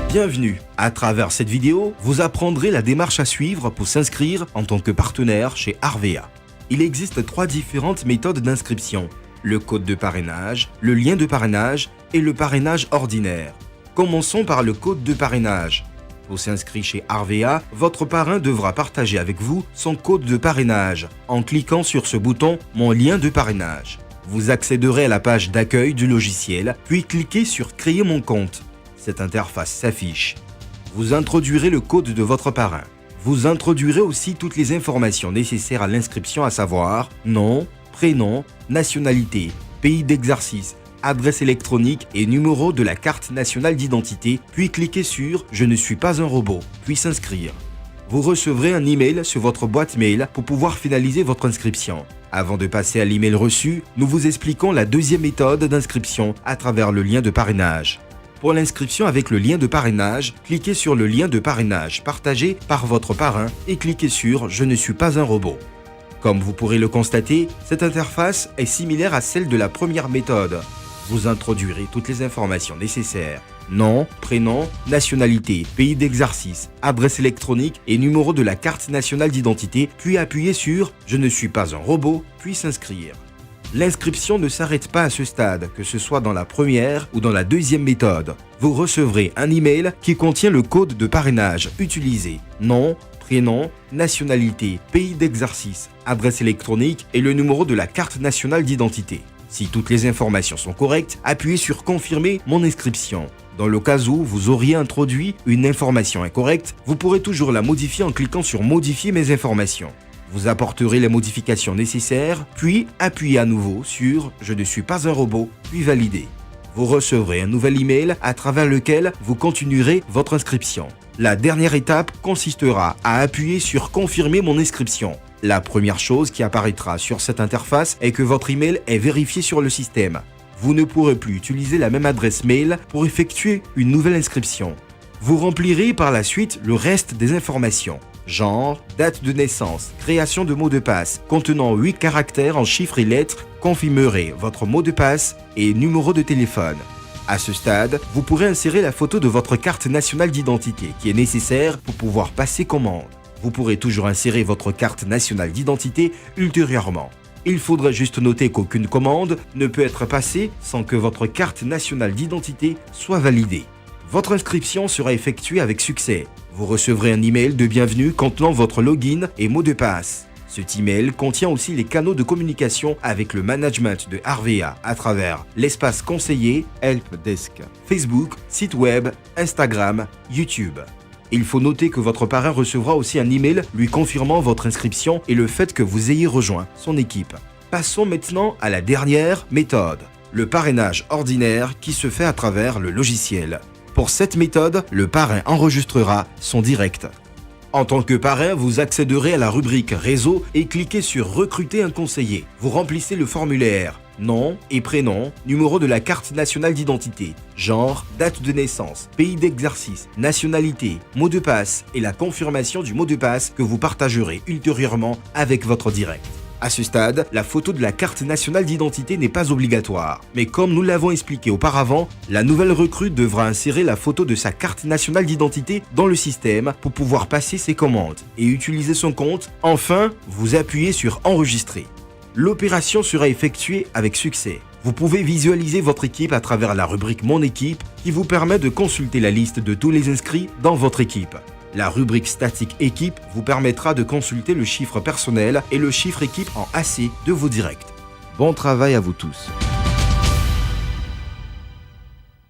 Bienvenue. À travers cette vidéo, vous apprendrez la démarche à suivre pour s'inscrire en tant que partenaire chez Harvea. Il existe 3 différentes méthodes d'inscription: le code de parrainage, le lien de parrainage et le parrainage ordinaire. Commençons par le code de parrainage. Pour s'inscrire chez Harvea, votre parrain devra partager avec vous son code de parrainage en cliquant sur ce bouton « Mon lien de parrainage ». Vous accéderez à la page d'accueil du logiciel, puis cliquez sur « Créer mon compte ». Cette interface s'affiche. Vous introduirez le code de votre parrain. Vous introduirez aussi toutes les informations nécessaires à l'inscription, à savoir nom, prénom, nationalité, pays d'exercice, adresse électronique et numéro de la carte nationale d'identité, puis cliquez sur « Je ne suis pas un robot », puis s'inscrire. Vous recevrez un email sur votre boîte mail pour pouvoir finaliser votre inscription. Avant de passer à l'email reçu, nous vous expliquons la deuxième méthode d'inscription à travers le lien de parrainage. Pour l'inscription avec le lien de parrainage, cliquez sur le lien de parrainage partagé par votre parrain et cliquez sur « Je ne suis pas un robot ». Comme vous pourrez le constater, cette interface est similaire à celle de la première méthode. Vous introduirez toutes les informations nécessaires: nom, prénom, nationalité, pays d'exercice, adresse électronique et numéro de la carte nationale d'identité, puis appuyez sur « Je ne suis pas un robot », puis s'inscrire. L'inscription ne s'arrête pas à ce stade, que ce soit dans la première ou dans la deuxième méthode. Vous recevrez un email qui contient le code de parrainage utilisé: nom, prénom, nationalité, pays d'exercice, adresse électronique et le numéro de la carte nationale d'identité. Si toutes les informations sont correctes, appuyez sur « Confirmer mon inscription ». Dans le cas où vous auriez introduit une information incorrecte, vous pourrez toujours la modifier en cliquant sur « Modifier mes informations ». Vous apporterez les modifications nécessaires, puis appuyez à nouveau sur « Je ne suis pas un robot », puis validez. Vous recevrez un nouvel email à travers lequel vous continuerez votre inscription. La dernière étape consistera à appuyer sur « Confirmer mon inscription ». La première chose qui apparaîtra sur cette interface est que votre email est vérifié sur le système. Vous ne pourrez plus utiliser la même adresse mail pour effectuer une nouvelle inscription. Vous remplirez par la suite le reste des informations: genre, date de naissance, création de mot de passe contenant 8 caractères en chiffres et lettres, confirmerez votre mot de passe et numéro de téléphone. À ce stade, vous pourrez insérer la photo de votre carte nationale d'identité qui est nécessaire pour pouvoir passer commande. Vous pourrez toujours insérer votre carte nationale d'identité ultérieurement. Il faudra juste noter qu'aucune commande ne peut être passée sans que votre carte nationale d'identité soit validée. Votre inscription sera effectuée avec succès. Vous recevrez un email de bienvenue contenant votre login et mot de passe. Cet email contient aussi les canaux de communication avec le management de Harvea à travers l'espace conseiller, Helpdesk, Facebook, site web, Instagram, YouTube. Il faut noter que votre parrain recevra aussi un email lui confirmant votre inscription et le fait que vous ayez rejoint son équipe. Passons maintenant à la dernière méthode, le parrainage ordinaire qui se fait à travers le logiciel. Pour cette méthode, le parrain enregistrera son direct. En tant que parrain, vous accéderez à la rubrique Réseau et cliquez sur Recruter un conseiller. Vous remplissez le formulaire: nom et prénom, numéro de la carte nationale d'identité, genre, date de naissance, pays d'exercice, nationalité, mot de passe et la confirmation du mot de passe que vous partagerez ultérieurement avec votre direct. À ce stade, la photo de la carte nationale d'identité n'est pas obligatoire, mais comme nous l'avons expliqué auparavant, la nouvelle recrue devra insérer la photo de sa carte nationale d'identité dans le système pour pouvoir passer ses commandes et utiliser son compte. Enfin, vous appuyez sur Enregistrer. L'opération sera effectuée avec succès. Vous pouvez visualiser votre équipe à travers la rubrique Mon équipe qui vous permet de consulter la liste de tous les inscrits dans votre équipe. La rubrique Statique équipe vous permettra de consulter le chiffre personnel et le chiffre équipe en AC de vos directs. Bon travail à vous tous.